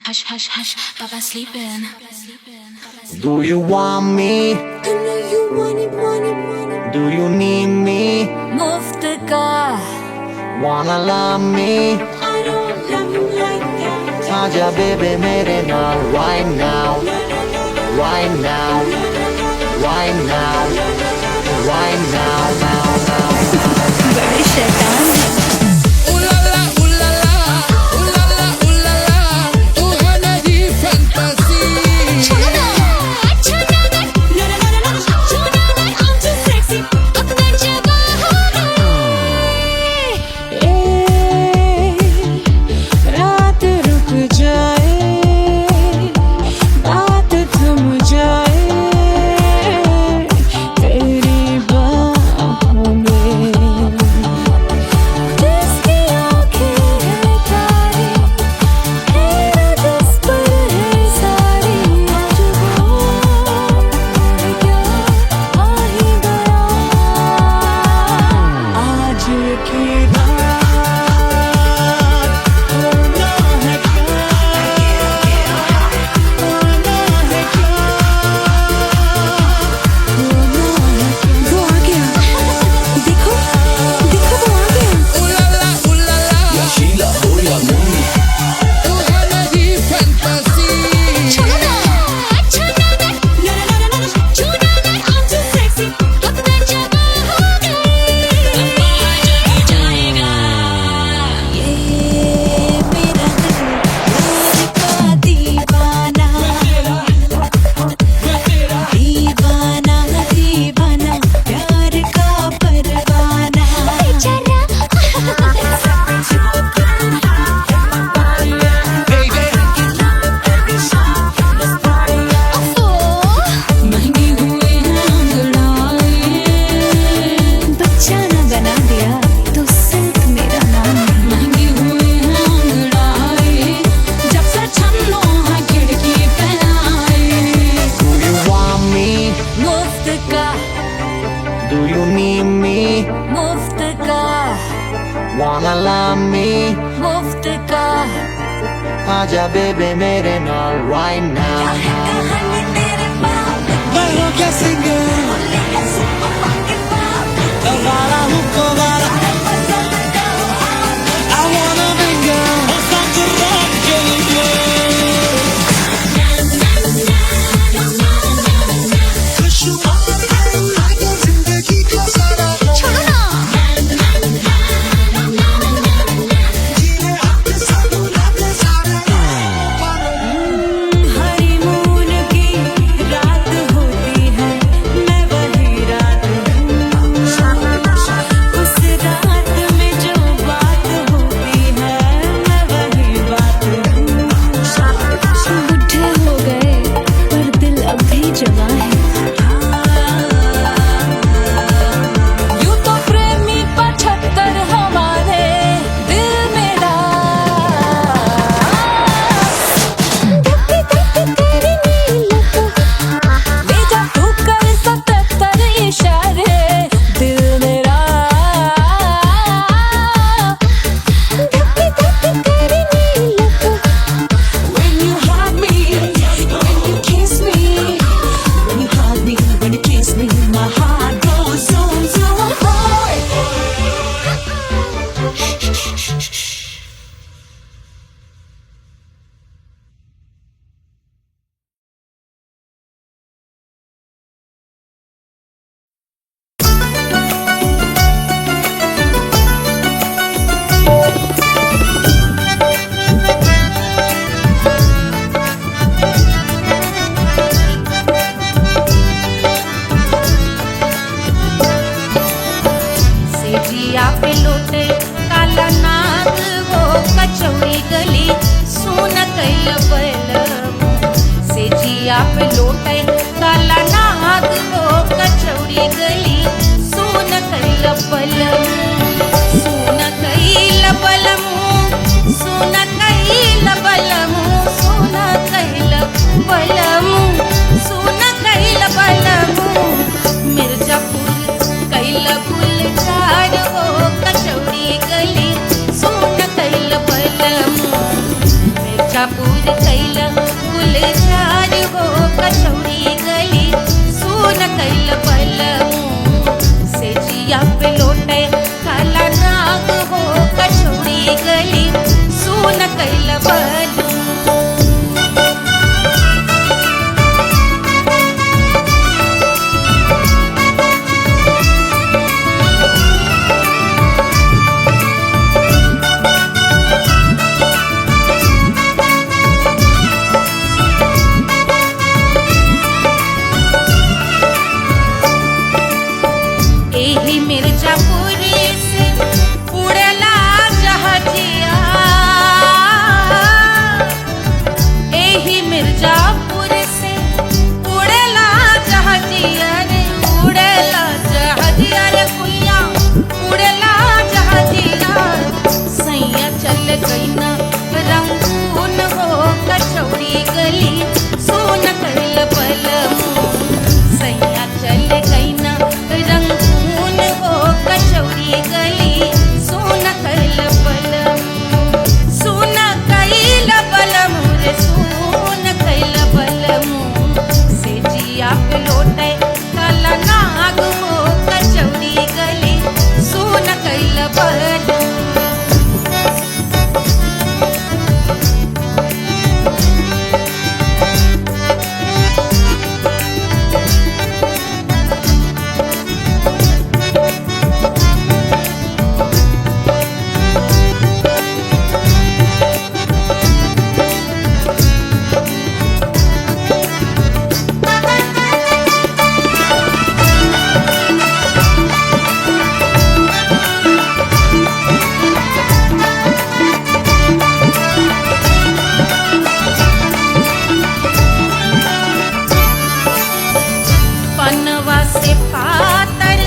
Hush, hush, hush, Baba sleeping. Do you want me? I know you want it, want it, want it. Do you need me? मुफ्त का Wanna love me? I don't love you like that. आजा baby मेरे नाल right now, right now, right now, right now, now, now. बड़े शैतान हैं। Do you need me? मुफ्त का Wanna love me? मुफ्त का आजा baby मेरे नाल right now. कहानी तेरे बाप मैं हूँ क्या singer? दोबारा हूँ दोबारा. I wanna be girl. Oh, something wrong, girl. Honeymoon की रात होती है, मैं मोर कैल गुलजार हो कचौड़ी गली सुन कैल बलमू से जिया पे लोटे काला नाग हो कचौड़ी गली सुन कैल बलमू। एही मिर्जापुर से उड़ला जहाजिया एही मिर्जापुर से उड़ला जहाजिया रे उड़ला जहाजिया रे कुइया उड़ला जहाजिया सैया चल गई ना रंगून हो कचौड़ी गली सोन कैल बलमू सैया चल गई ना रंगून हो कचौड़ी गली सोन कैल बलमू सोन कैल बलमू रे सोन कैल बलमू से जिया पे लोटे काला नाग हो कचौड़ी गली सोन कैल बलमू। पनवा से पातर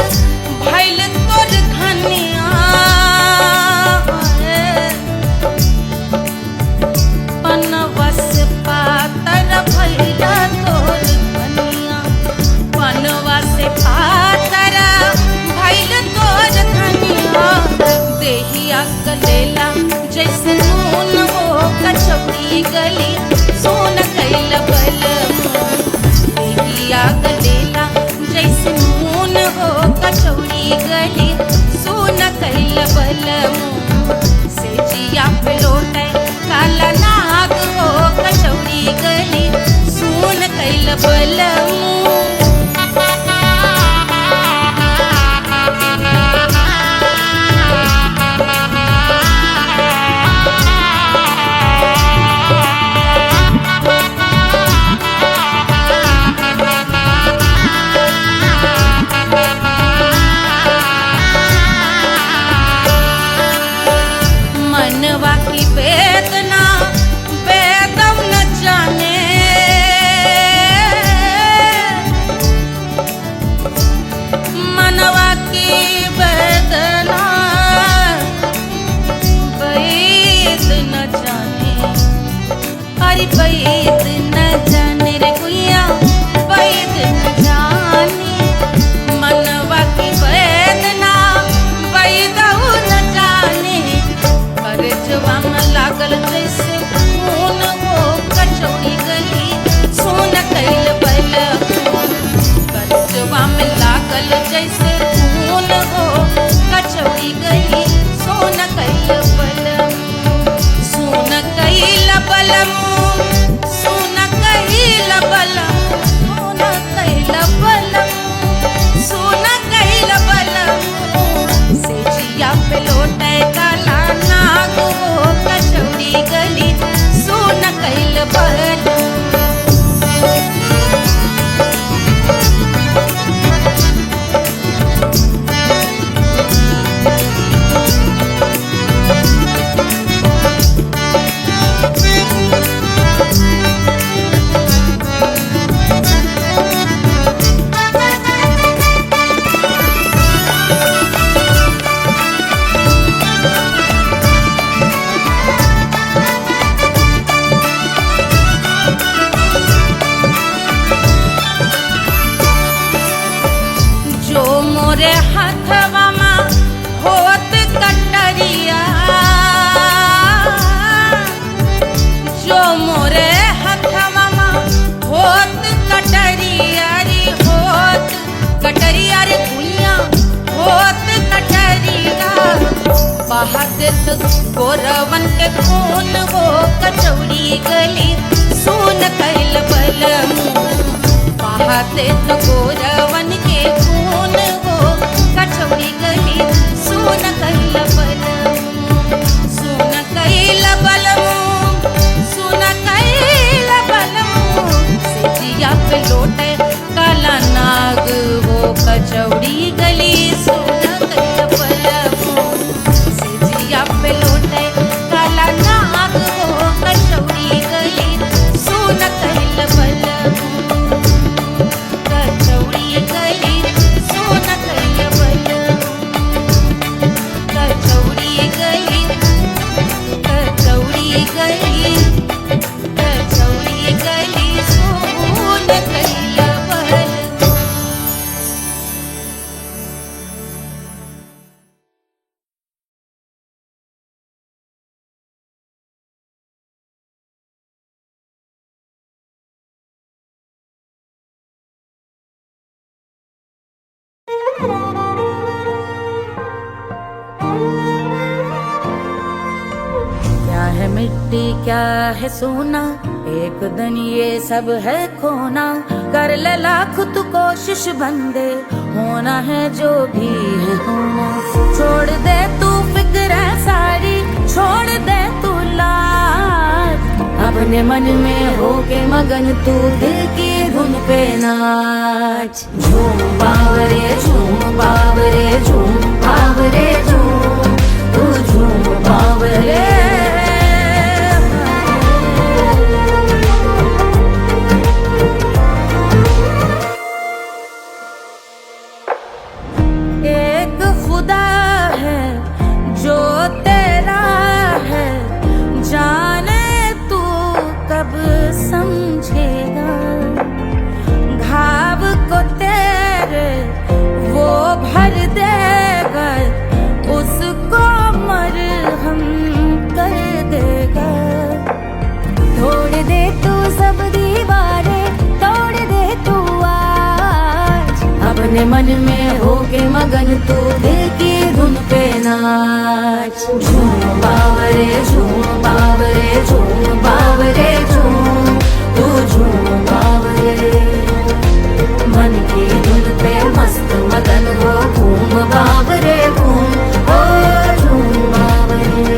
भइल तोर धनिया पनवा से पातर भइल तोर धनिया पनवा से पातर भइल तोर धनिया देहिया गलेला जैसे नून हो कचौड़ी गली सोन कैल बलमू देहिया गलेला जैसे नून हो कचौड़ी गली सोन कैल बलमू से जिया पे लोटे काला नाग हो कचौड़ी गली सोन कैल बलमू। मनवा की वेदना वेदम न जाने मनवा की वेदना वेद न जाने अरे वेद न जाने रे गुइया वेद न जाने मनवा की वेदना वेद न जाने करजवा में लागल जैसे खून हो कचौड़ी गली सोन कैल बलमू करजवा में लागल जैसे खून हो कचौड़ी गली सोन कैल बलमू सोन कैल बलमू देत गोरवन के खून वो कचौड़ी गली सुन कैल बलमू बहा देत गोरवन के खून वो कचौड़ी गली सुन कैल बलमू सुन कैल बलमू सुन कैल बलमू सिजिया पे लोटे काला नाग वो कचौड़ी गली सुन कैल बलमू सिजिया पे लोटे काला नाग वो कचौड़ी गली सुन कैल बलमू कचौड़ी गली सुन कैल बलमू कचौड़ी गली कचौड़ी गली कचौड़ी गली सुन कैल बलमू। क्या है मिट्टी क्या है सोना एक दिन ये सब है खोना कर ले लाख तू कोशिश बंदे होना है जो भी है होना छोड़ दे तू फिक्र सारी छोड़ दे तू लाज अपने मन में होके मगन तू दिल की धुन पे नाच झूम बावरे झूम बावरे झूम बावरे झूम तू झूम बावरे एक खुदा है जो तेरा है जाने तू कब समझेगा घाव को तेरे वो भर देगा उसको मरहम कर देगा तोड़ दे तू सब दीवारें तोड़ दे तू आज अपने मन में होके मगन तू दिल की धुन पे नाच झूम बावरे झूम बावरे झूम बावरे झूम तू झूम बावरे मन की धुन पे मस्त मगन हो घूम बावरे घूम ओ झूम बावरे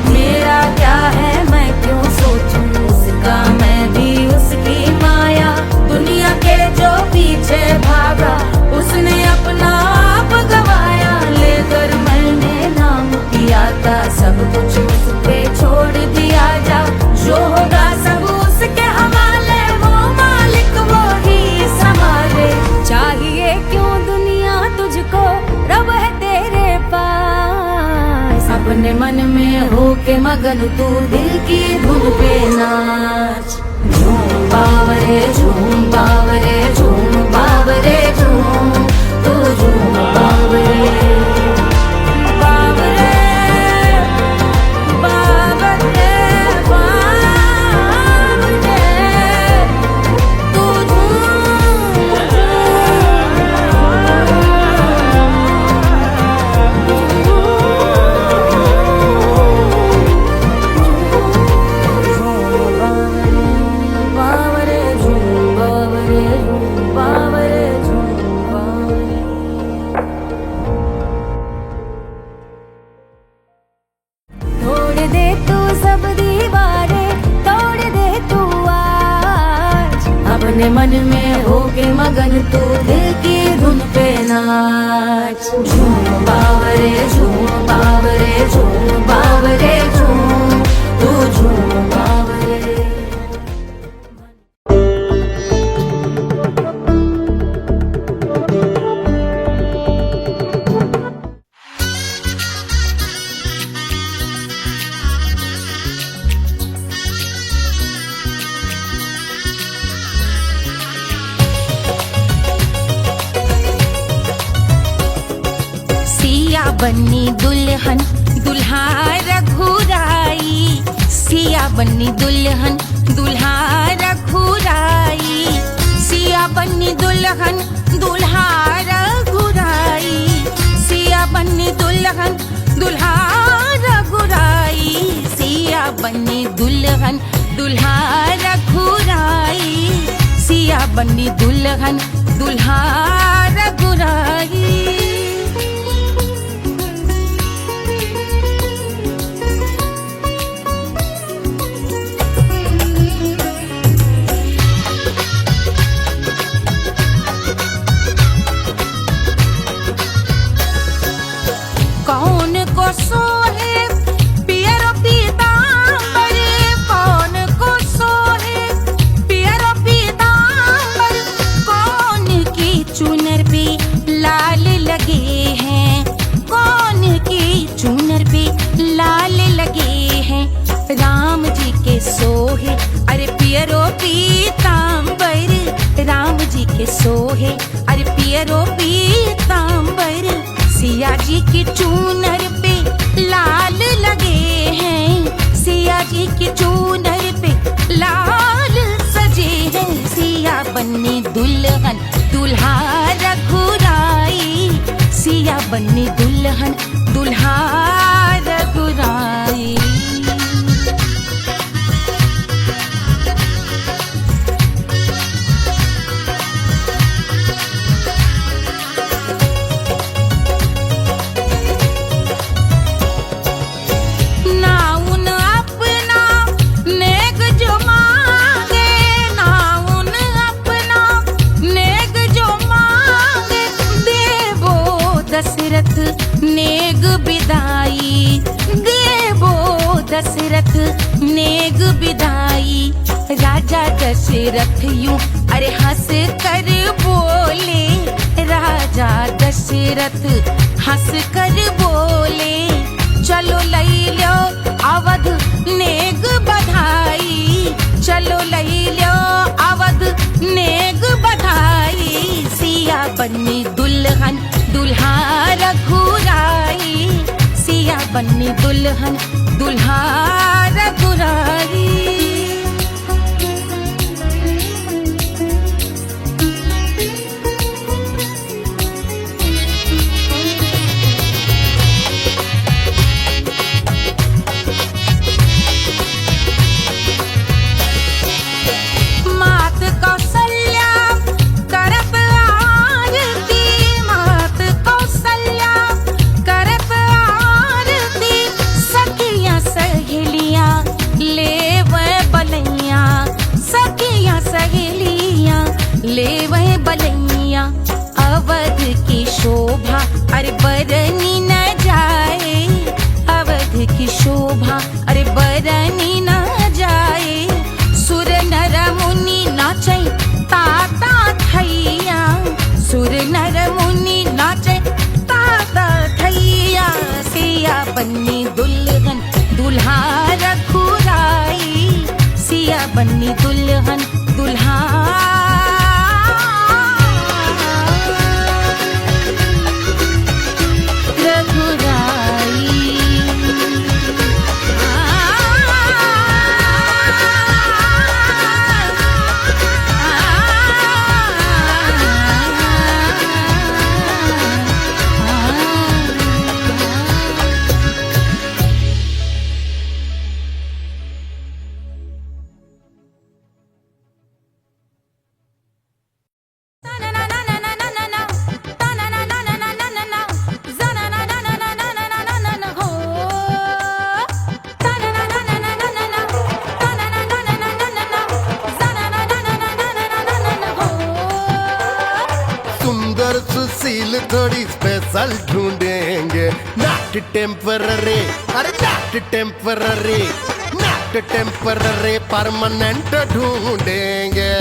मेरा क्या है मैं क्यों सोचूं उसका मैं भी उसकी माया दुनिया के जो पीछे भागा उसने अपना आप गवाया लेकर मैंने नाम किया था सब कुछ उस पे छोड़ दिया जा जो होगा सब उसके हवाले वो मालिक वो ही संभाले चाहिए क्यों दुनिया तुझको रब है तेरे पास अपने मन में होके मगन तू दिल की धुन पे नाच झूम बावरे झूम बावरे झूम बावरे झूम तू झूम बावरे बावरे बावरे बावरे तू बावरे झूम बावरे बावरे झूम बावरे तोड़ दे तू सब दीवारें तोड़ दे तू आज अपने मन में होके मगन तू दिल की धुन पे नाच झूम बावरे झूम बावरे झूम बावरे झूम तू झूम बावरे सिया बन्नी दुल्हन दुल्हा रघुराई सिया बन्नी दुल्हन दुल्हा रघुराई सिया बन्नी दुल्हन दुल्हा रघुराई सिया बन्नी दुल्हन दुल्हा रघुराई, सिया बनी दुल्हन दुल्हा रघुराई, सिया बनी दुल्हन दुल्हा रघुराई। कौन को सोहे पियरो पीतांबर, कौन को सोहे पियरो पीतांबर, कौन की चुनर पे लाल लगे हैं, कौन की चुनर पे लाल लगे हैं। राम जी के सोहे अरे पियरो पीतांबर, राम जी के सोहे अरे पियरो पीतांबर, सिया जी की चूनर पे लाल लगे हैं, सिया जी की चूनर पे लाल सजे हैं। सिया बनी दुल्हन दुल्हा रघुराई, सिया बनी दुल्हन दुल्हा रघुराई। दशरथ नेग बिदाई, देवो दशरथ नेग बिदाई। राजा दशरथ यूं अरे हंस कर बोले, राजा दशरथ हंस कर बोले, चलो लई लो अवध नेग बधाई, चलो लई लो अवध नेग बधाई। सिया बनी दुल्हन दुल्हा रघुराई, सिया बनी दुल्हन दुल्हा रघुराई। ले वह बलैया अवध की शोभा अरे बरनी न जाए, अवध की शोभा अरे बरनी न जाए। सुर नर मुनि नाचे ताता थैया, सुर नर मुनि नाचे ताता थैया। सिया बनी दुल्हन दुल्हा रघुराई, सिया बनी दुल्हन दुल्हा सुशील थोड़ी स्पेशल ढूंढेंगे, नॉट टेम्पररी, अरे not temporary, not temporary, permanent ढूंढेंगे।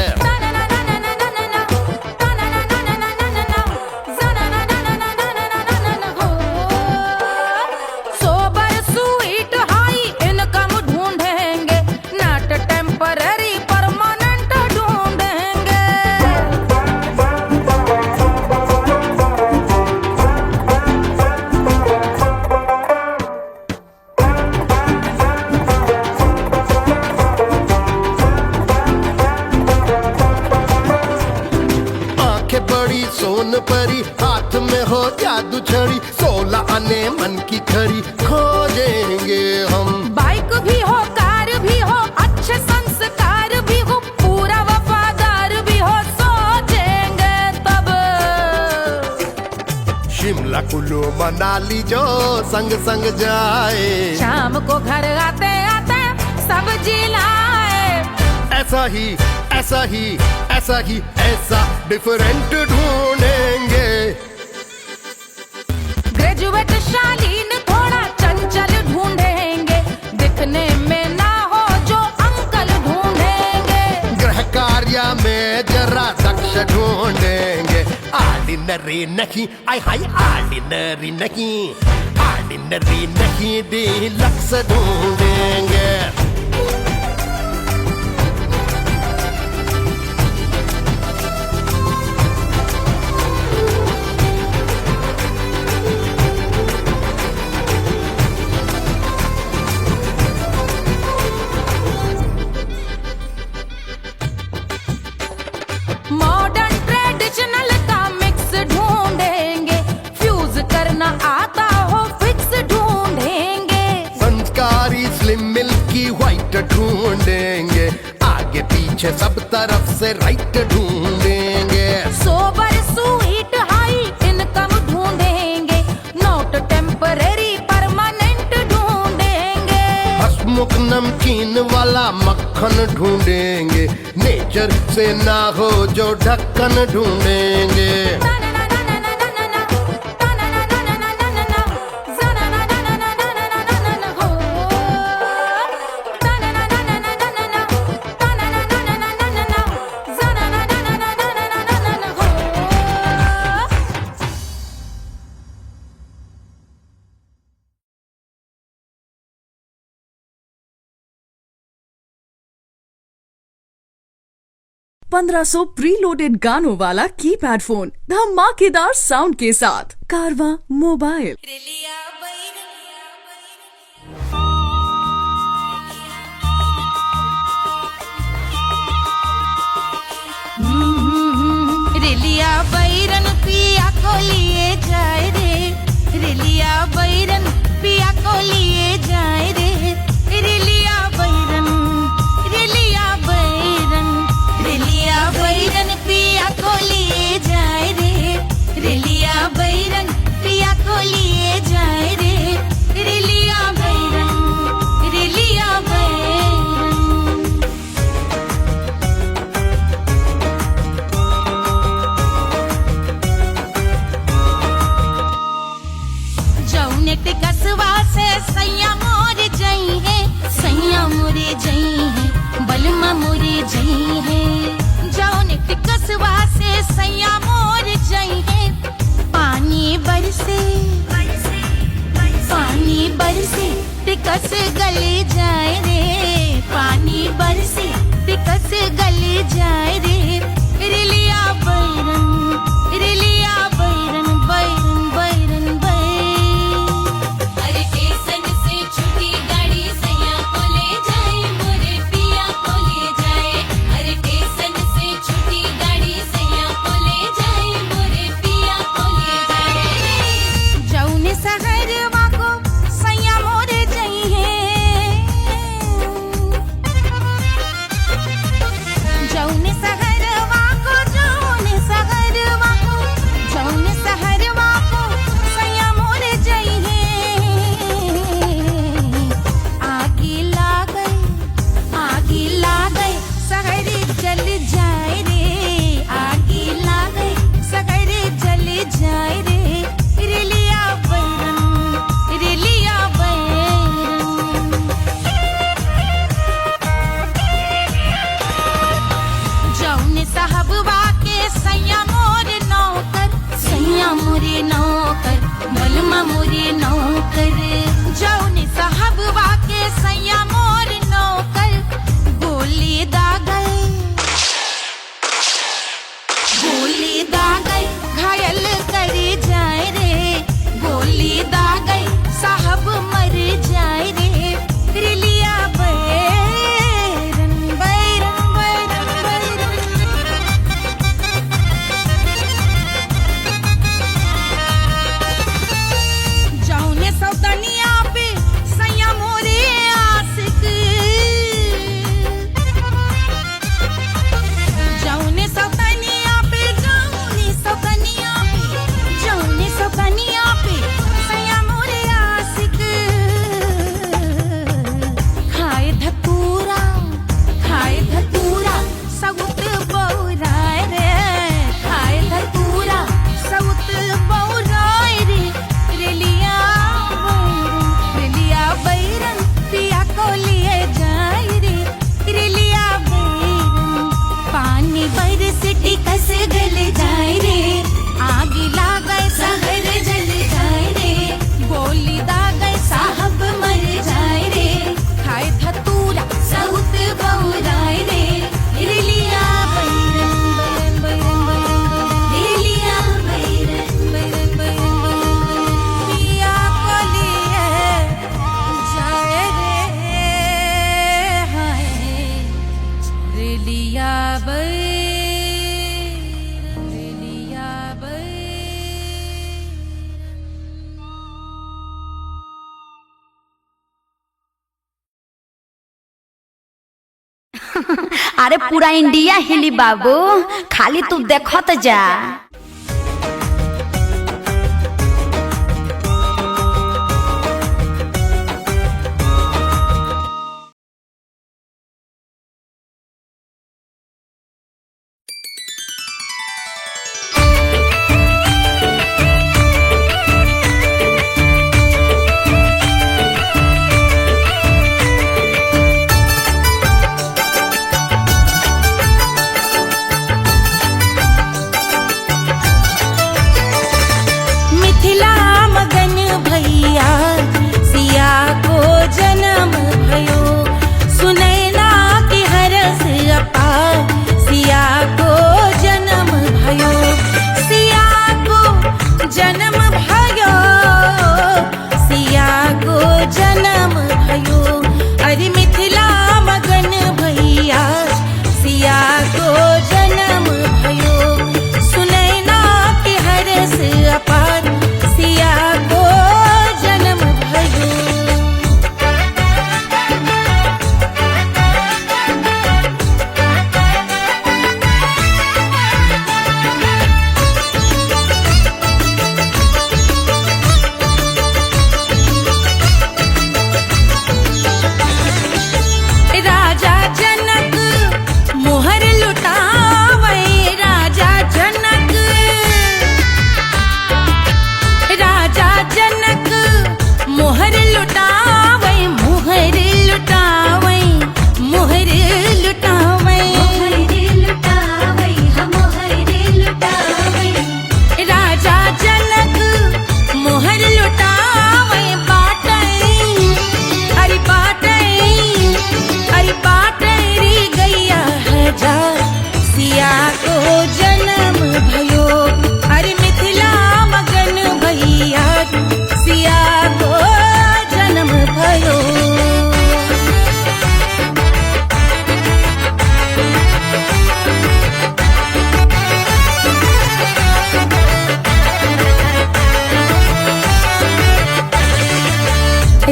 मनाली जो संग संग जाए। शाम को घर आते आते सब्जी लाए। ऐसा ही ऐसा ही ऐसा ही ऐसा डिफरेंट ढूंढेंगे। ग्रेजुएट शालीन थोड़ा चंचल ढूंढेंगे, दिखने में ना हो जो अंकल ढूंढेंगे। गृह कार्य में जरा दक्ष ढूंढेंगे। ऑर्डिनरी नहीं, आई हाय ऑर्डिनरी नहीं, ऑर्डिनरी नहीं डीलक्स ढूंढेंगे। मॉडर्न ट्रेडिशनल का मिक्स ढूंढेंगे, फ्यूज करना आता हो फिक्स ढूंढेंगे। संस्कारी स्लिम मिल्की व्हाइट ढूंढेंगे, आगे पीछे सब तरफ से राइट ढूंढेंगे। सोबर स्वीट हाई इनकम ढूंढेंगे, नोट टेम्परेरी परमानेंट ढूंढेंगे। हसमुख नमकीन वाला मक्खन ढूंढेंगे, नेचर से ना हो जो ढक्कन ढूंढेंगे। ₹1500 प्रीलोडेड गानों वाला कीपैड फोन धमाकेदार साउंड के साथ कारवां मोबाइल। रिलिया बैरन पिया को लिए जाए रे, रिलिया बैरन पिया को लिए जाए रे। रिलिया बैरन, रिलिया बैरन, रिलिया बैरन पिया को लिए जाए रे, रिलिया बैरन पिया को लिए जाए रे। रिलिया बैरन, रिलिया बैरन। जौनेट कसवा से सैया मोर जई है, सैया मोरे जई है, बलमा मोरे जई है। जौनेट कसवा से सैया मोर जई है, पानी बरसे, पानी बरसे टिकस गले जाए रे, पानी बरसे टिकस गले जाए रे। रिलिया बैरन, रिलिया बैरन, बैरन बैरन बैरन। अरे स्टेशन से छुट्टी गाड़ी सैया को ले जाए, मोरे पिया को ले जाए। अरे स्टेशन से छुट्टी गाड़ी सैया को ले जाए, मोरे पिया को ले जाए। जौने सहरवा को सैया मोरे जई है, जौने सहरवा को, जौने सहरवा को, जौने सहरवा को सैया मोरे जई है। आगे लागल, आगे लागल सहर जल जाए रे, आगे लागल सहर जल जाए रे। रिलिया बैरन, रिलिया बैरन। जौने साहबवा के सैया मोरे नौकर, सैया मोरे नौकर, बलमा मोरे नौकर। जौने साहबवा के सैया मोरे नौकर, गोली दागल, गोली दागल घायल करे जाए रे, गोली दागल साहब मर जाए रे। रिलिया बैरन, बैरन बैरन बैरन। जौने सौतनिया पे सैया मोरे आशिक अरे पूरा इंडिया हिली बाबू, खाली तू देखत जा।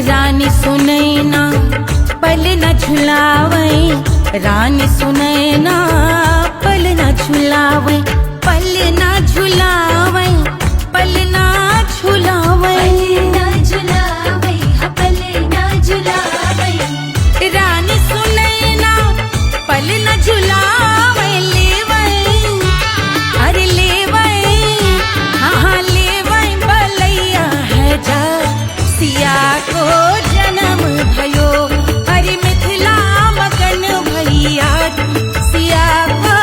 रानी सुनैना पल न झुलावे, रानी सुनैना पल न झुलावे, पल न झुलावे, पल न झुलावे, पल न झुलावे। रानी सुनैना पल न झुलावे, लेवै अरे लेवै, हाँ लेवै बलैया है जा, सिया को जन्म भयो, अरे मिथिला मगन भैया, सिया को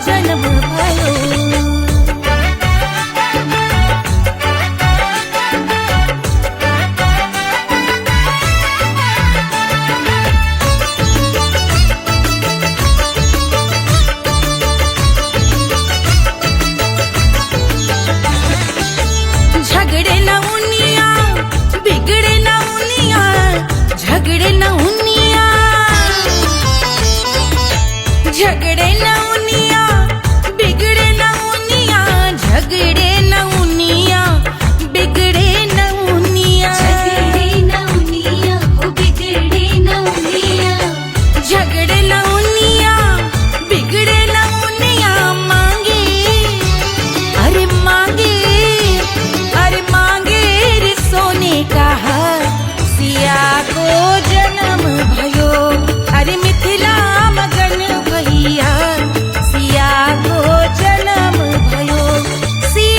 जन्म भयो। झगड़े न उनिया बिगड़े न उनिया, झगड़े न उनिया, झगड़े न उनिया बिगड़े न उनिया, झगड़े न उनिया बिगड़े न उनिया, झगड़े न उनिया, ओ बिगड़े न उनिया, झगड़े न उनिया बिगड़े न उनिया, मांगे अरे मांगे, अरे मांगे रे सोने का हार, सिया को जन्म भयो, अरे मिथिला मगन भैया, सिया को जन्म भयो, सिया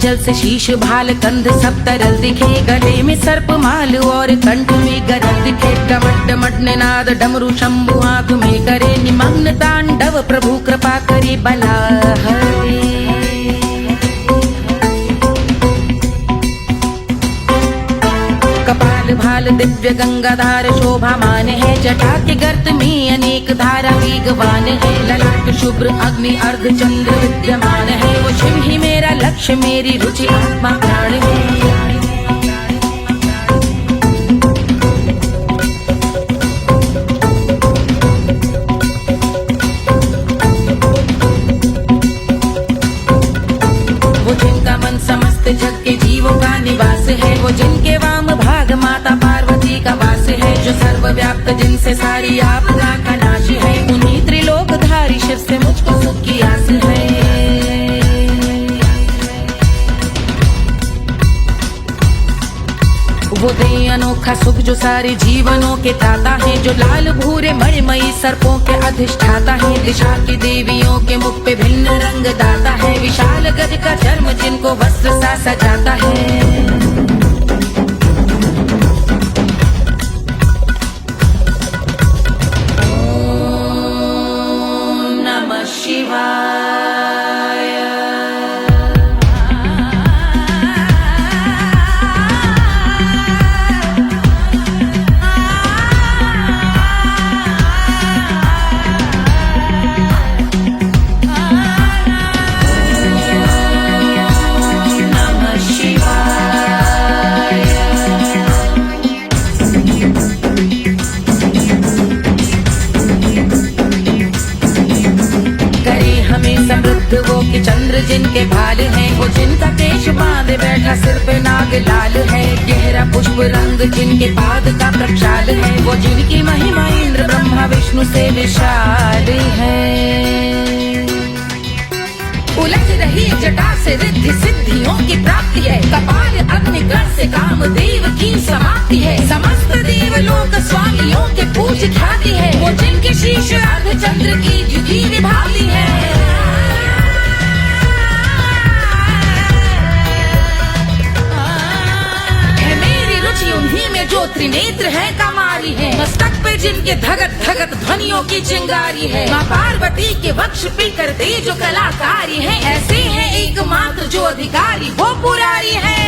जल से शीश भाल कंध सब तरल दिखे, गले में सर्प माल और कंठ में गरल दिखे। डमट डमट निनाद डमरू शंभु आंख में करे निमग्न तांडव, प्रभु कृपा करे बला हरे। कपाल भाल दिव्य गंगाधार शोभामान है, जटा के गर्त में अनेक धारा वेगवान है। ललाट शुभ्र अग्नि अर्ध चंद्र विद्यमान है, वो शिव ही मेरा लक्ष्य मेरी रुचि आत्मा प्राण है। वो जिनका मन समस्त जग के जीवों का निवास है, वो जिनके वाम भाग माता पार्वती का वास है। जो सर्वव्याप्त जिनसे सारी आपदा का नाश है, उन्हीं त्रिलोकधारी शिव से मुझको सुख की आस है। वो दे अनोखा सुख जो सारे जीवनों के ताता है, जो लाल भूरे मणिमयी सर्पों के अधिष्ठाता है। दिशा की देवियों के मुख पे भिन्न रंग दाता है, विशाल गज का चर्म जिनको वस्त्र सा सजाता है। वो के चंद्र जिनके भाल हैं, वो जिनका केश बांधे बैठा सिर पे नाग लाल है। गहरा पुष्प रंग जिनके पाद का प्रक्षाल है, वो जिनकी महिमा इंद्र ब्रह्मा विष्णु से विशाल है। उलझ रही जटा से रिद्धि सिद्धियों की प्राप्ति है, कपाल अग्निगण से कामदेव की समाप्ति है। समस्त देवलोक स्वामियों के पूज ख्याति है, वो जिनके शीश अर्ध चंद्र की द्युति विभाती है। उन्हीं में जो त्रिनेत्र है कमारी है, मस्तक पे जिनके धगत धगत ध्वनियों की चिंगारी है। माँ पार्वती के वक्ष पे करते जो कलाकारी है, ऐसे हैं एकमात्र जो अधिकारी वो पुरारी है।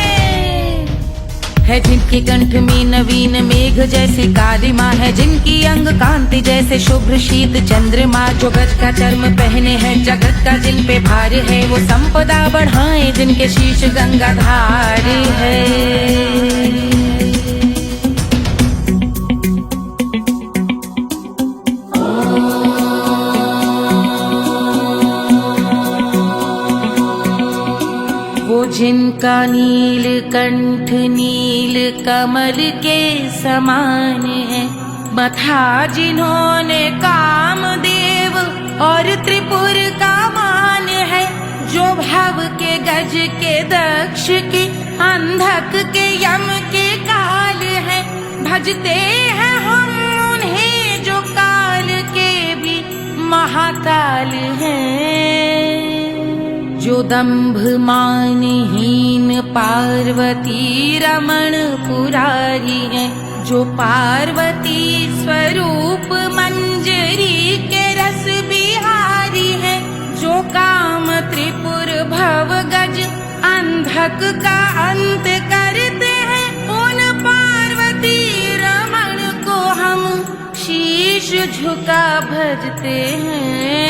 जिनके कंठ में नवीन मेघ जैसी काली माँ है, जिनकी अंग कांति जैसे शुभ्र शीत चंद्रमा। जो गज का चर्म पहने हैं जगत का जिन पे भार है, वो संपदा बढ़ाए जिनके शीश गंगाधार है। जिनका नील कंठ नील कमल के समान है, मथा जिन्होंने कामदेव और त्रिपुर का मान है। जो भव के गज के दक्ष के अंधक के यम के काल है, भजते हैं हम उन्हें जो काल के भी महाकाल हैं। जो दंभ मानहीन पार्वती रमण पुरारी है, जो पार्वती स्वरूप मंजरी के रस बिहारी है। जो काम त्रिपुर भव गज अंधक का अंत करते हैं, उन पार्वती रमण को हम शीश झुका भजते हैं।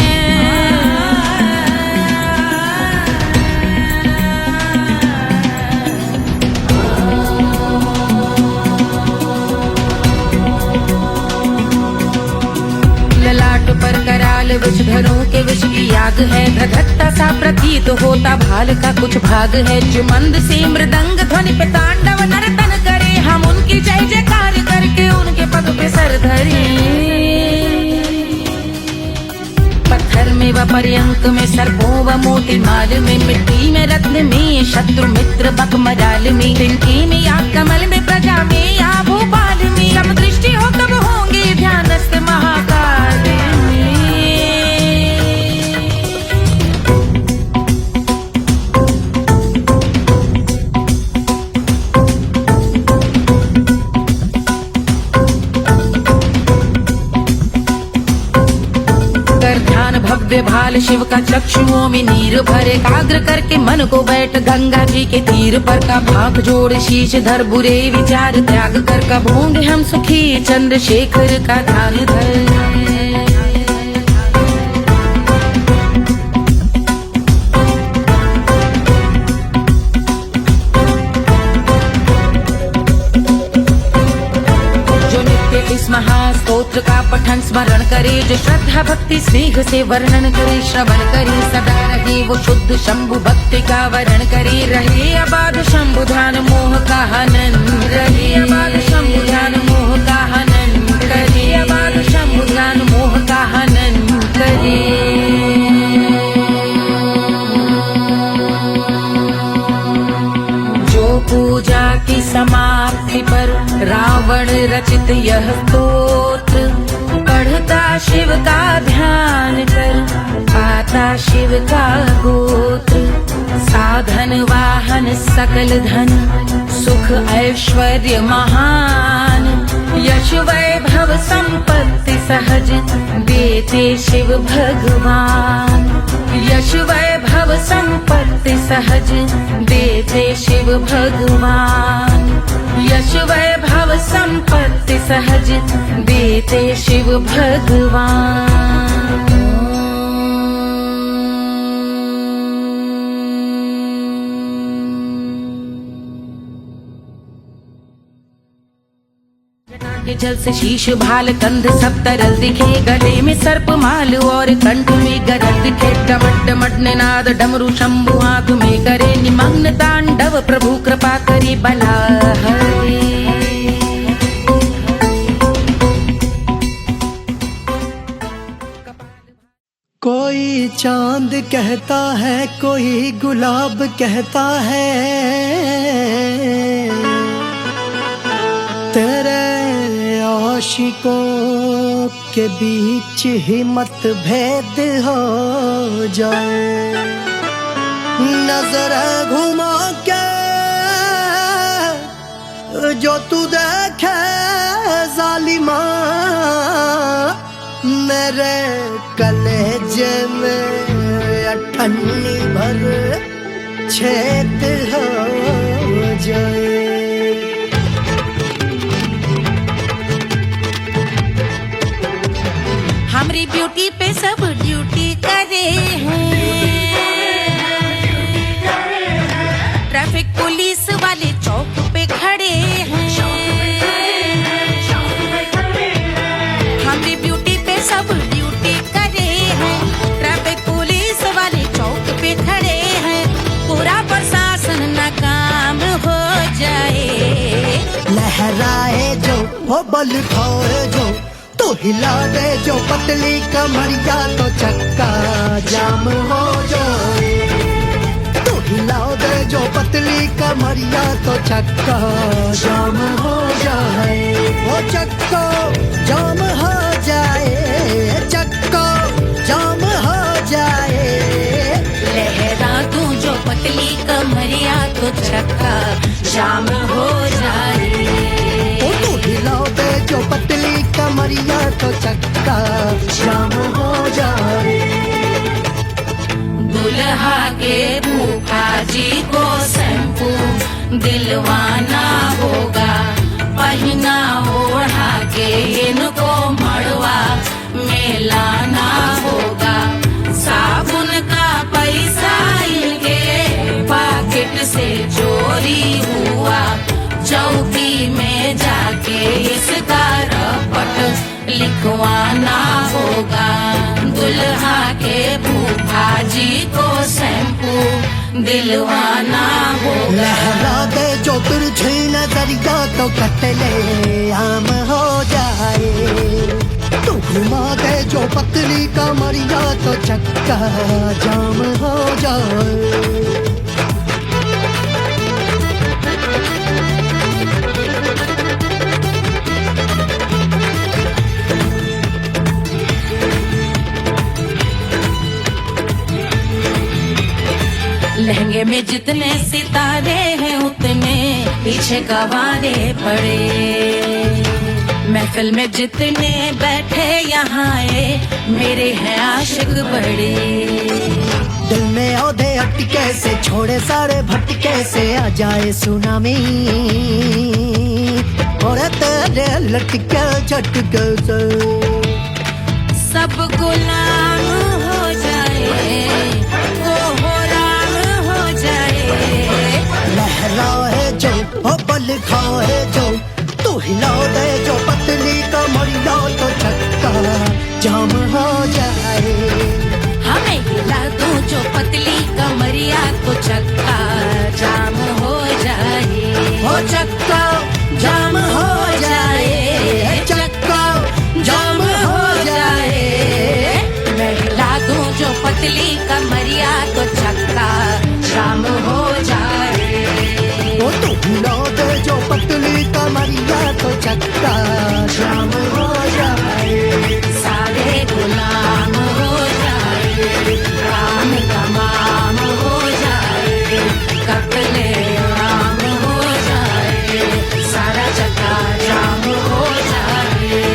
ललाट पर कराल विषधरों के विष की याग है, धधकता सा प्रतीत होता भाल का कुछ भाग है। जो मंद से मृदंग ध्वनि पे तांडव नर्तन करे, हम उनकी जय जयकार करके उनके पग पे सर धरे। पत्थर में व पर्यंक में सर्पों व मोती माल में, मिट्टी में रत्न में शत्रु मित्र बकमराल में, तिनके में या कमल में प्रजा में या भोपाल में। सब दृष्टि हो तब होंगे ध्यानस्थ महाकाल में। भव्य भाल शिव का चक्षुओं में नीर भरे, एकाग्र करके मन को बैठ गंगा जी के तीर पर का भाग जोड़ शीश धर, बुरे विचार त्याग कर कब होंगे हम सुखी, चंद्रशेखर का ध्यान धर। इस महास्तोत्र का पठन स्मरण करे, जो श्रद्धा भक्ति स्नेह से वर्णन करे, श्रवण करे सदा रहे वो शुद्ध शंभु भक्ति का वरण करे, रहे अबाध शंभु ध्यान मोह का हनन, रहे अबाध शंभु ध्यान मोह का हनन करे, अबाध शंभु ध्यान मोह का हनन करे। पूजा की समाप्ति पर रावण रचित यह स्तोत्र, पढ़ता शिव का ध्यान कर पाता शिव का गोत्र, साधन वाहन सकल धन सुख ऐश्वर्य महान, यश वैभव संपत्ति सहज देते शिव भगवान, यश वैभव संपत्ति सहज देते शिव भगवान, यश वैभव संपत्ति सहज देते शिव भगवान। के जल से शीश भाल कंध सब तरल दिखे, गले में सर्प माल और कंठ में गरल दिखे, डमट डमट निनाद डमरू शंभु आंख में करे निमग्न तांडव, प्रभु कृपा करे बला हरे। कोई चांद कहता है, कोई गुलाब कहता है, तेरे आशिकों के बीच ही मतभेद हो जाए, नजर घुमा के जो तू देखे जालिमा, मेरे कलेजे में अठन्नी भर छेद हो जाए। हमारी ब्यूटी पे सब ड्यूटी करे हैं, ट्रैफिक पुलिस वाले चौक पे खड़े हैं, हमारी ब्यूटी पे सब ड्यूटी करे हैं, ट्रैफिक पुलिस वाले चौक पे खड़े हैं, पूरा प्रशासन नाकाम हो जाए। लहराए जो वो बल खाए जो, तो हिला दे जो पतली कमरिया, तो चक्का जाम हो जाए, तो हिला दे जो पतली कमरिया, तो चक्का जाम हो जाए, वो चक्का जाम हो जाए, चक्का जाम हो जाए। लहरा तू जो पतली कमरिया, तो चक्का जाम हो जाए, तो हिला दे जो पतली कमरिया, तो चक्का जाम हो जाए। दुल्हा के फूफा जी को शैम्पू दिलवाना होगा, पहना ओढ़ा के इनको मड़वा में लाना होगा, साबुन का पैसा इनके पॉकेट से चोरी हुआ, चौकी में जाके इसका रपट लिखवाना होगा, दुल्हा के फूफा जी को शैम्पू दिलवाना होगा। लहरा दे जो तिरछी नजरिया, तो कतले आम हो जाए, तो घुमा दे जो पतली कमरिया, तो चक्का जाम हो जाए। लहंगे में जितने सितारे हैं, उतने पीछे गवारे पड़े, महफिल में जितने बैठे यहाँ मेरे हैं आशिक बड़े। दिल में औधे अटके से छोड़े सारे भटके से आ जाए सुनामी और तेरे लटके झटके से सब गुलाम हो जाए वो हो राम हो जाए। लहराए जो ओ बल खाए जो तू हिला दे जो पतली कमरिया तो चक्का जाम हो जाए। हमें हिला दूं जो पतली कमरिया तो चक्का जाम हो जाए। हो चक्का जाम हो जाए, चक्का जाम हो जाए। मैं हिला दूं जो पतली कमरिया तो चक्का जाम हो जाए। ओ तू हिला दे जो पतली कमरिया तो चक्का जाम हो जाए। सारे गुलाम हो जाए काम तमाम हो जाए। कत्ले आम हो जाए सारा चक्का जाम हो जाए।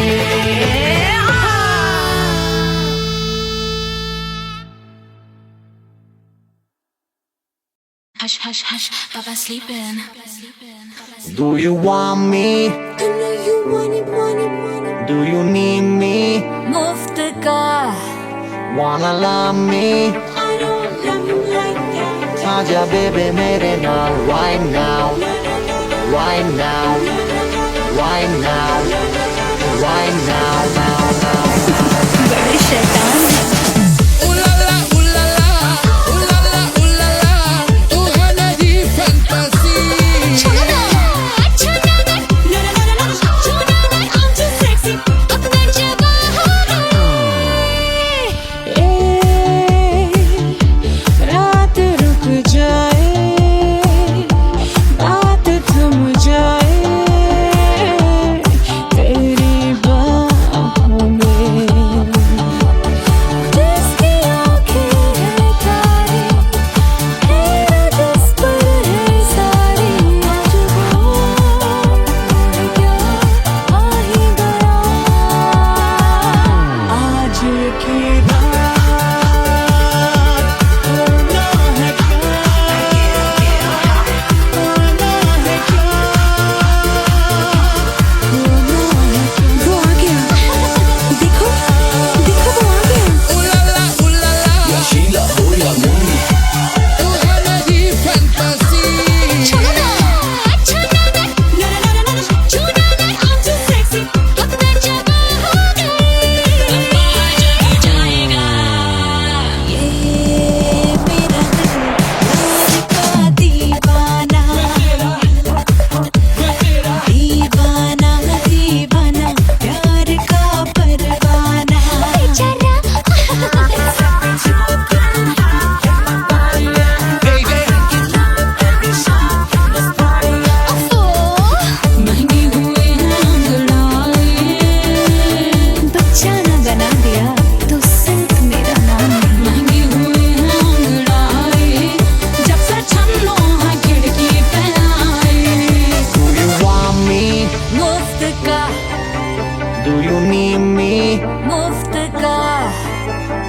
Hush, hush, hush, Baba sleeping. Do you want me? I know you want it. Do you need me? मुफ्त का Wanna love me? I don't love you like that. आजा baby मेरे नाल right now, right now, right now, right now, now, now. बड़े शैतान हैं।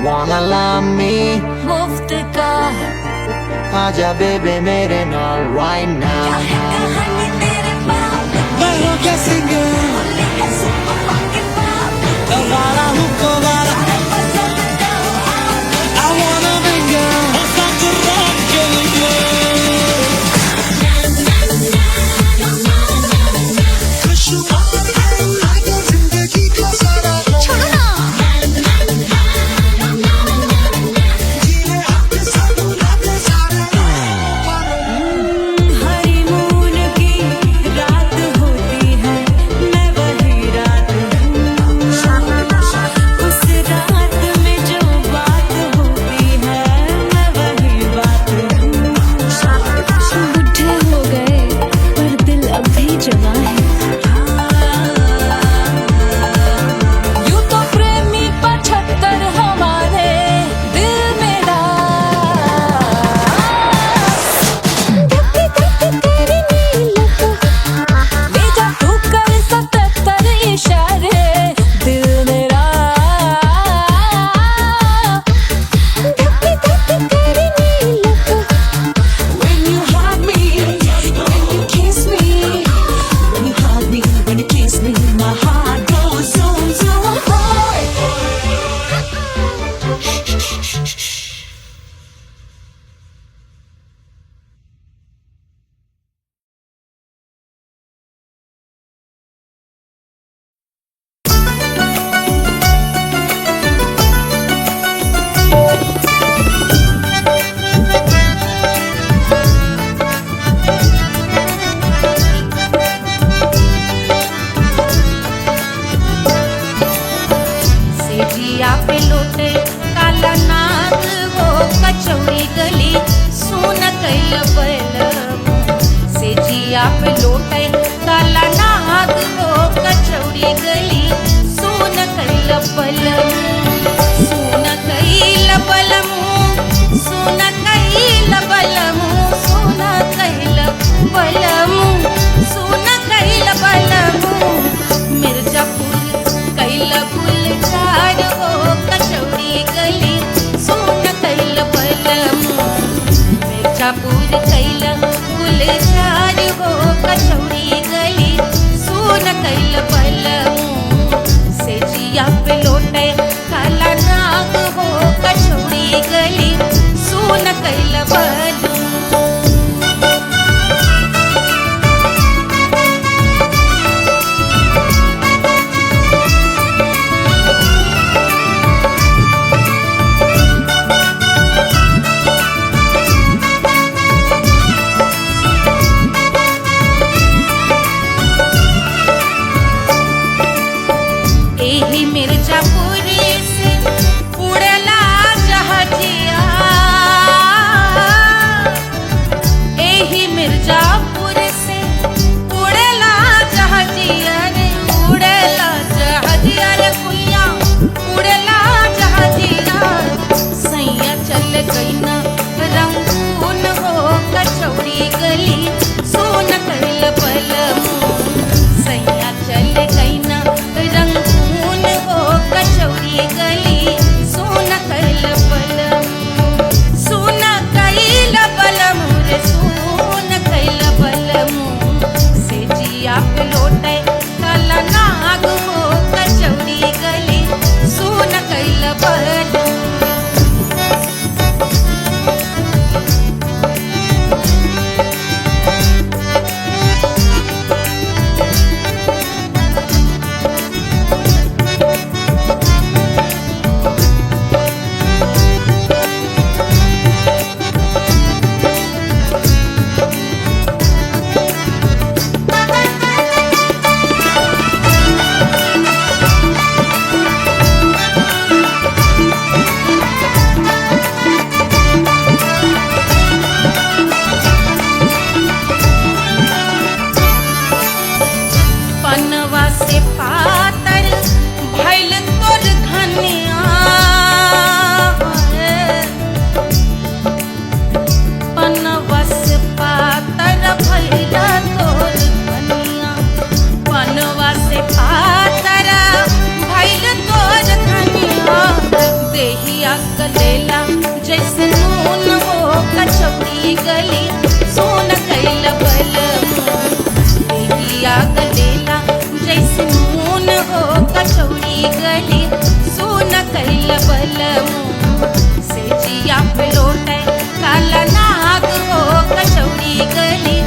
Wanna love me? मुफ्त का आजा baby मेरे नाल right now. मैं हो क्या सिंगर वाला हूँ कोवाला I wanna mingle और साथ rock के लिए खुशबू आगे जिंदगी का सारा छोड़ो ना जीने अपने साथ अपने सारे हनीमून की पे लौटे काला नाग हो कचौड़ी गली सुन कैल बलमू से जिया पे लौटे काला नाग हो कचौड़ी गली सुन कैल बलमू सुन कैल बलमू सुन कैल बलमू सुन कैल बलमू सुन कैल बलमू मिर्जापुर कैल गुलजार हो कचौड़ी गली सुन कैल बलमू मिर्जापुर कैल गुलजार हो कचौड़ी गली सुन कैल बलमू से जिया पे लौटे काला नाग हो कचौड़ी गली सुन कैल बलमू एही मिर्जापुर से उड़ला जहाजिया एही मिर्जापुर से उड़ला जहाजिया रे उड़ला जहाजिया रे कुइया उड़ला जहाजिया सैया चल गई ना रंगून हो कचौड़ी गली सोन कैल बलमू सैया चल गई ना रंगून हो कचौड़ी गली सोन कैल बलमू सोन कैल बलमू रे सोन कैल बलमू से जिया पे लौटे काला नाग हो कचौड़ी गली सोन कैल बलमू पनवा से पातर भइल तोर धनिया पनवा से पातर भइल तोर धनिया पनवा से पातर भइल तोर धनिया देहिया कलेला जैसे नून हो कचौड़ी गली सोन कैल बलमू देहिया कलेला जैसे नून हो कचौड़ी गली सोन कैल बलमू से जिया पे लौटे काला नाग हो कचौड़ी गली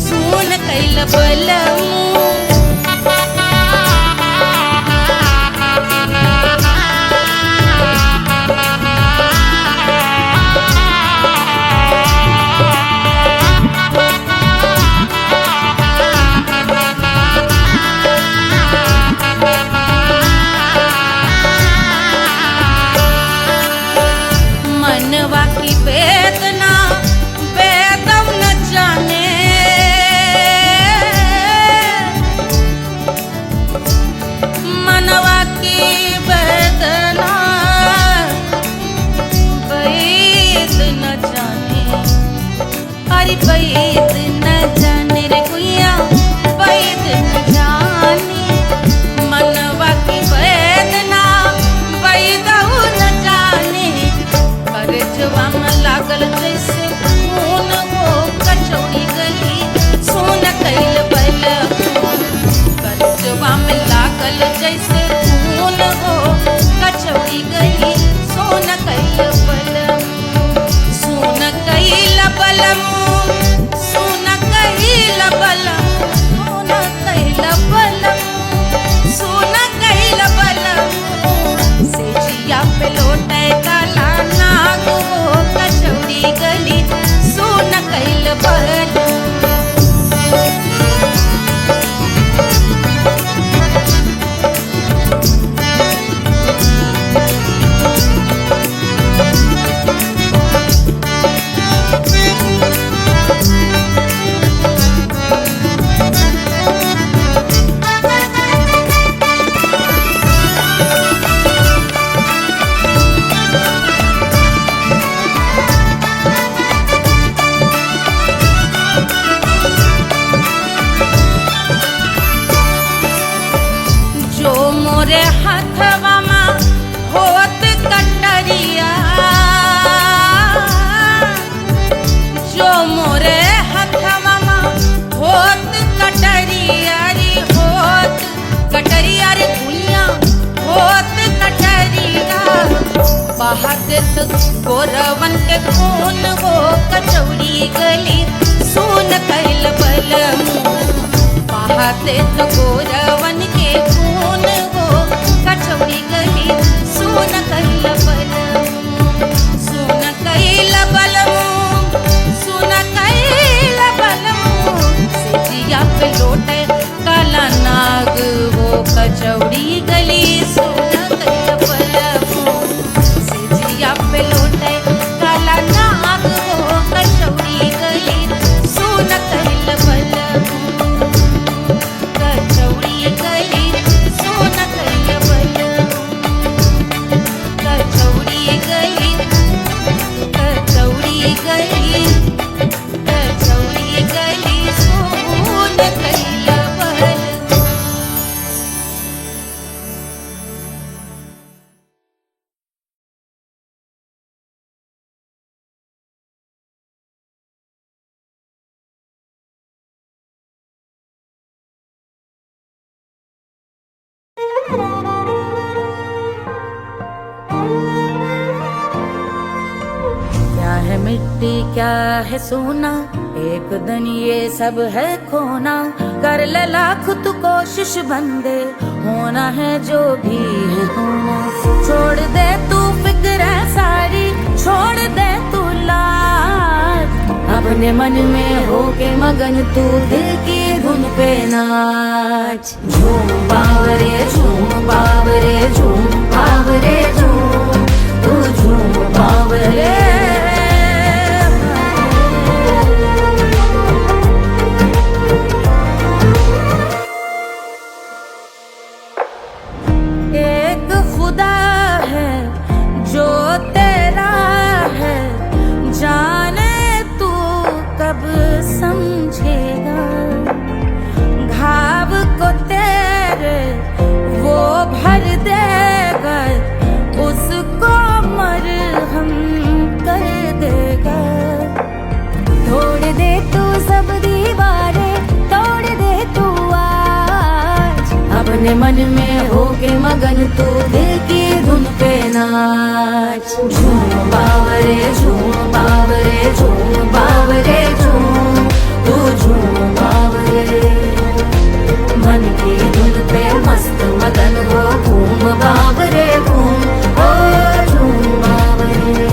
सोन कैल बलमू मनवा की वेदना वेदम न जाने गाते तो गोरवन के खून हो कचौड़ी गली सोन कैला बलम सोन कैला बलम सोन कैला बलम सिजिया पे लोटे काला नाग वो कचौड़ी गली सोन कैला बलम सिजिया पे लोटे काला नाग वो कचौड़ी गली सोन कैला बलम कचौड़ी गली सोन कैला बलम कचौड़ी गली कचौड़ी गली कचौड़ी गली सोन कैला बलम। क्या है मिट्टी क्या है सोना एक दिन ये सब है खोना कर ले लाख तू कोशिश बंदे होना है जो भी है होना छोड़ दे तू फिक्र सारी छोड़ दे तू लाज अपने मन में होके मगन तू दिल की धुन पे नाच झूम बावरे झूम बावरे झूम बावरे झूम तू झूम बावरे एक खुदा है जो तेरा है जाने तू कब समझेगा घाव को तेरे वो भर देगा उसको मरहम कर देगा तोड़ दे तू सब दीवारें तोड़ दे तू आज अपने मन में होके मगन तू दिल की धुन पे नाच झूम बावरे झूम बावरे झूम बावरे झूम तू झूम बावरे मन की धुन पे मस्त मगन हो घूम बावरे घूम ओ झूम बावरे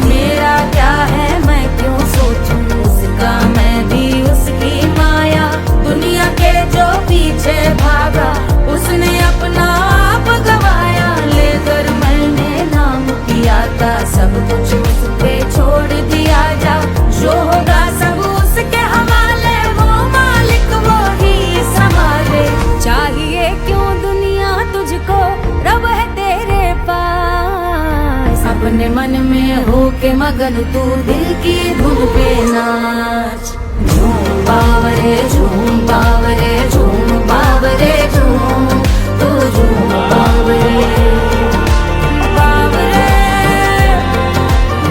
मेरा क्या है मैं क्यों सोचूं उसका मैं भी उसकी माया दुनिया के जो पीछे भागा उसने अपना आप गवाया लेकर मैंने नाम किया था सब कुछ उस पे छोड़ दिया जा जो होगा सब उसके हवाले वो मालिक वो ही संभाले चाहिए क्यों दुनिया तुझको रब है तेरे पास अपने मन में होके मगन तू दिल की धुन पे नाच झूम बावरे झूम बावरे झूम बावरे झूम तू झूम बावरे बावरे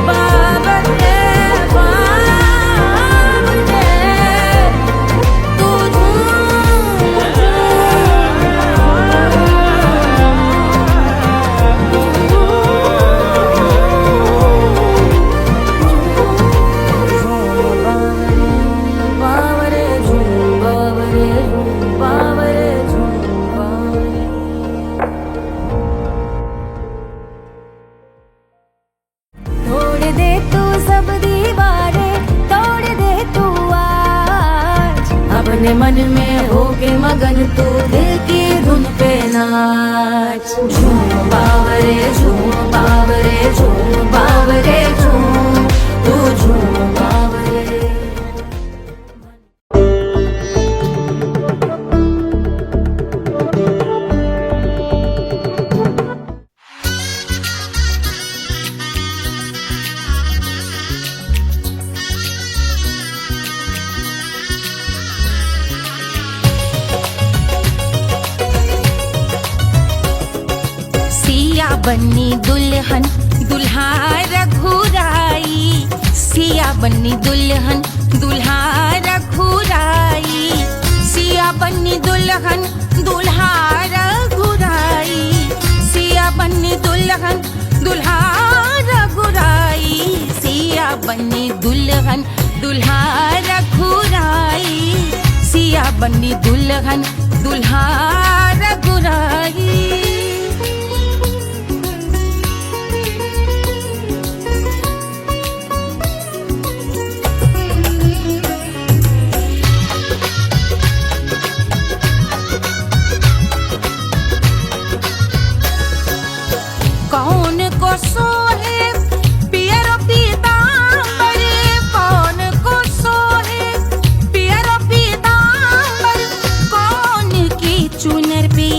बावरे बावरे तू बावरे झूम बावरे बावरे झूम बावरे तोड़ दे तू सब दीवारें तोड़ दे तू आज अपने मन में होके मगन तू दिल की धुन पे नाच झूम बावरे झूम बावरे झूम बावरे झूम तू झूम बावरे सिया बन्नी दुल्हन दुल्हा रघुराई सिया बन्नी दुल्हन दुल्हा रघुराई सिया बन्नी दुल्हन दुल्हा रघुराई सिया बन्नी दुल्हन दुल्हा रघुराई सिया बन्नी दुल्हन दुल्हा रघुराई सिया बन्नी दुल्हन दुल्हा रघुराई। कौन को सोहे पियरो पीतांबर, कौन को सोहे पियरो पीतांबर, कौन की चुनर पे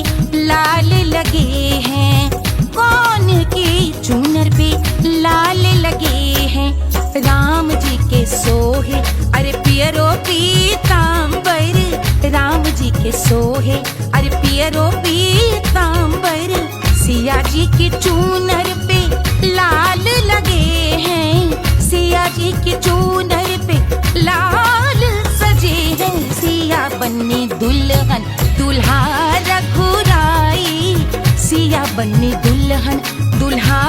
लाल लगे हैं, कौन की चुनर पे लाल लगे हैं। राम जी के सोहे अरे पियरो पीतांबर, राम जी के सोहे अरे पियरो पीतांबर, सिया जी की चूनर पे लाल लगे हैं, सिया जी की चूनर पे लाल सजे हैं। सिया बन्नी दुल्हन दुल्हा रघुराई, सिया बन्नी दुल्हन दुल्हा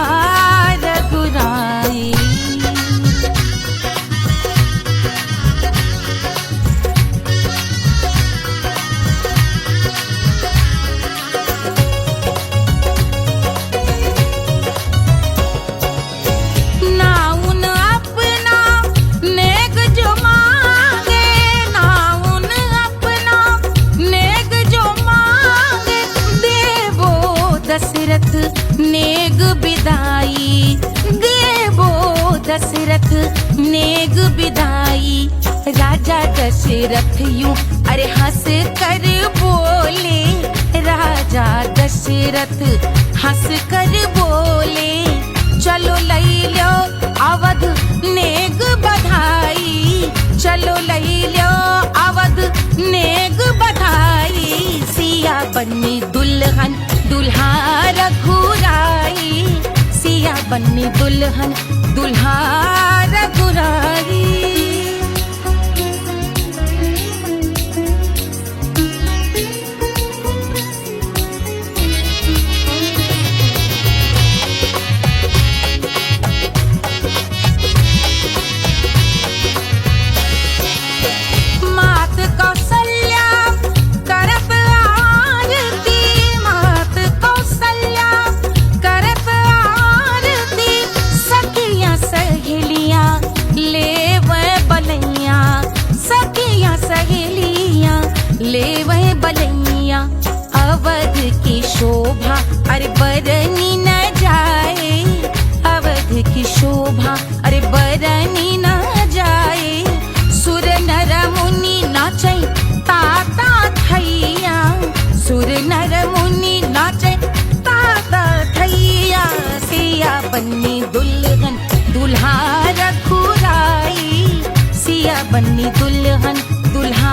रघुराई। दशरथ नेग बिदाई, देवो दशरथ नेग बिदाई। राजा दशरथ यूं अरे हंस कर बोले, राजा दशरथ हंस कर बोले, चलो लई लो अवध नेग बधाई, चलो लई लो अवध नेग बधाई। सिया बन्नी दुल्हन दुल्हा रघुराई, सिया बन्नी दुल्हन दुल्हा रघुराई। मात कौशल्या करत आरती, मात कौशल्या करत आरती, सखियां सहेलियां लेवे बलैया, सखियां सहेलियां लेवे बलैया। अवध की शोभा अरे बरनी न जाए, अवध की शोभा अरे बरनी न जाए। सुर नर मुनि नाचे ताता थैया, सुर नर मुनि नाचे ताता थैया। सिया बन्नी दुल्हन दुल्हा रघुराई, सिया बन्नी दुल्हन दुल्हा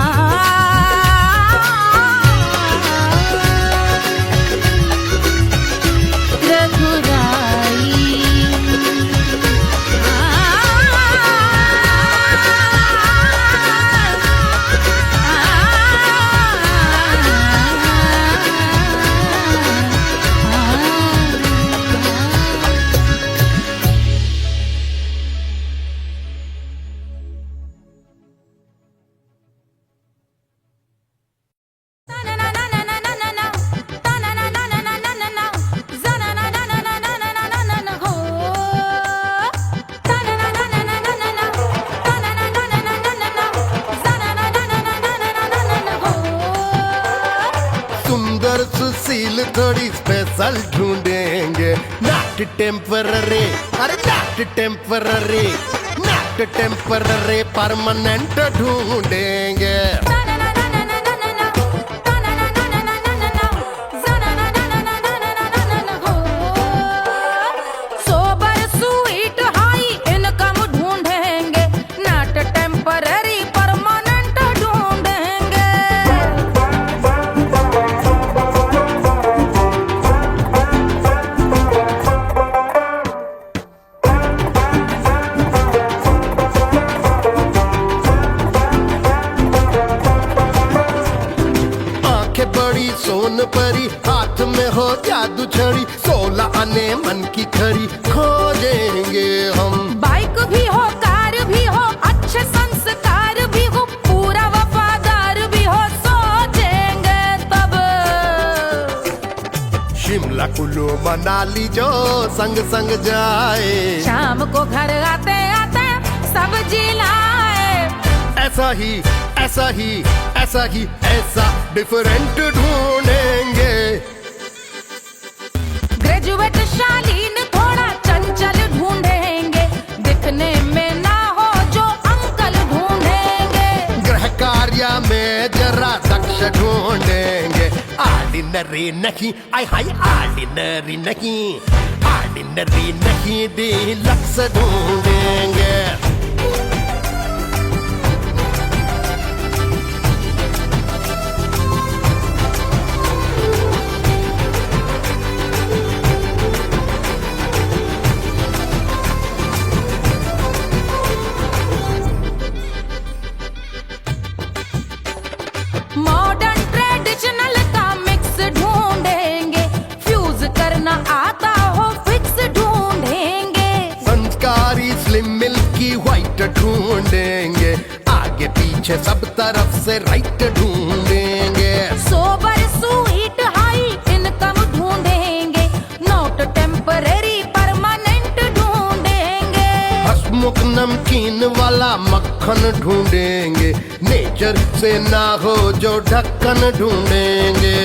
सुशील थोड़ी स्पेशल ढूंढेंगे, नॉट टेम्पररी, अरे not temporary, not temporary, permanent ढूंढेंगे। सोबर स्वीट हाई इनकम ढूंढेंगे, नॉट टेम्पररी परमानेंट ढूंढेंगे। सोन परी हाथ में हो जादू छड़ी, 16 आने मन की खरी खोजेंगे हम। बाइक भी हो कार भी हो अच्छे संस्कार भी हो, पूरा वफादार भी हो, 16 शिमला कुल्लू मनाली जो संग संग जाए। शाम को घर आते आते सब्जी लाए। ऐसा ही ऐसा ही ऐसा ही ऐसा डिफरेंट ढूंढेंगे। ग्रेजुएट शालीन थोड़ा चंचल ढूंढेंगे, दिखने में ना हो जो अंकल ढूंढेंगे। गृह कार्य में जरा दक्ष ढूंढेंगे। ऑर्डिनरी नहीं, आय हाय ऑर्डिनरी नहीं, ऑर्डिनरी नहीं डीलक्स ढूंढेंगे। मॉडर्न ट्रेडिशनल का मिक्स ढूंढेंगे, फ्यूज करना आता हो फिक्स ढूंढेंगे। संस्कारी स्लिम मिल्की व्हाइट ढूंढेंगे, आगे पीछे सब तरफ से राइट ढूंढेंगे। सोबर स्वीट हाई इनकम ढूंढेंगे, नोट टेम्परेरी परमानेंट ढूंढेंगे। हंसमुख नमकीन वाला मक्खन ढूंढेंगे, नेचर से ना हो जो ढक्कन ढूंढेंगे।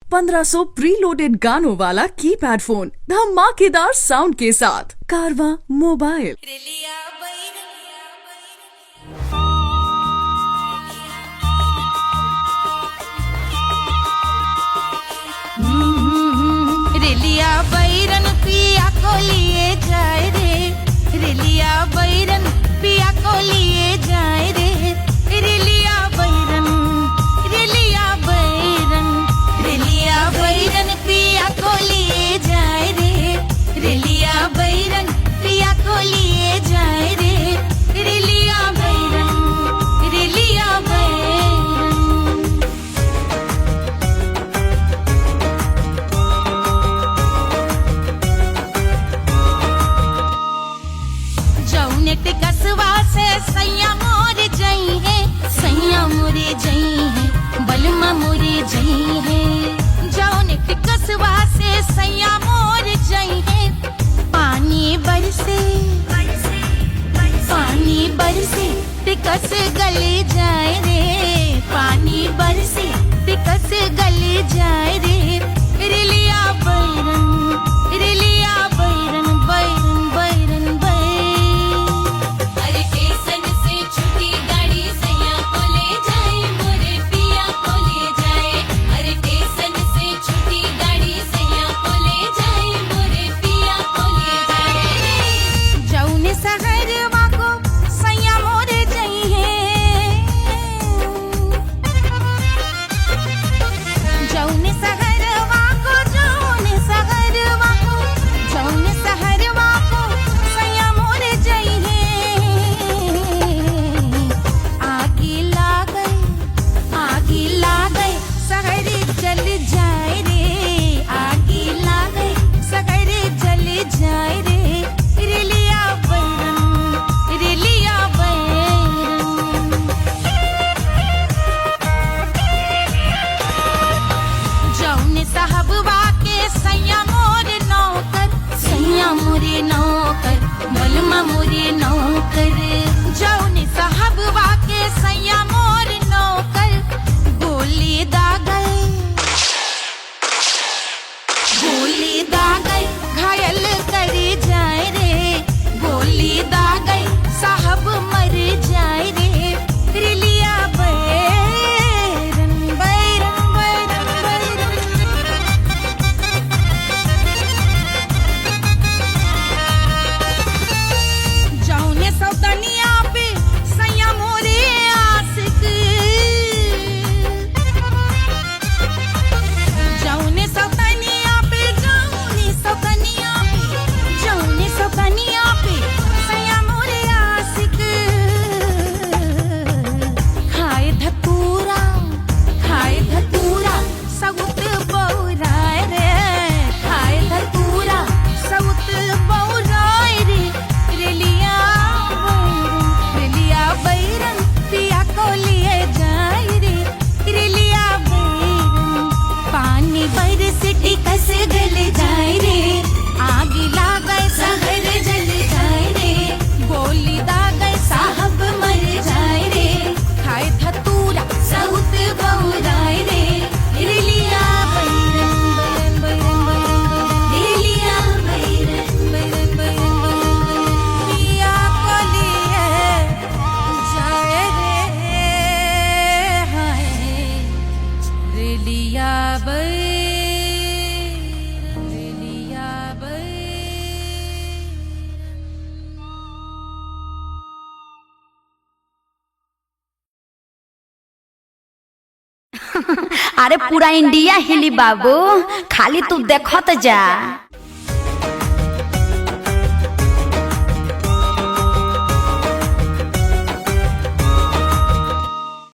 ₹1500 प्रीलोडेड गानों वाला कीपैड फोन धमाकेदार साउंड के साथ कारवा मोबाइल। रेलिया बैरन पिया को लिए जाए रे, रेलिया बैरन पिया को लिए जाए रे। रेलिया बैरन, रेलिया बैरन, रेलिया बैरन पिया को लिए जाए रे, रेलिया बैरन पिया को लिए जाए रे। रेलिया बैरन, रेलिया बैरन। जौने टिकसवा से सैया मोर जई है, सैया मोरे जई है, बलमा मोरे जई है। जौने टिकसवा से सैया मोर जई है, पानी बरसे, पानी बरसे टिकस गले जाए रे, पानी बरसे टिकस गले जाए रे। रेलिया बैरन, रेलिया बैरन, बैरन बैरन बैरन। अरे स्टेशन से छूटी गाड़ी सैया को ले जाए, मोरे पिया को ले जाए। अरे स्टेशन से छूटी गाड़ी सैया को ले जाए, मोरे पिया को ले जाए। जौने सहरवा को सैया मोरे जई है, जौने सहरवा को, जौने सहर अरे पूरा इंडिया हिली बाबू, खाली तू देखत जा।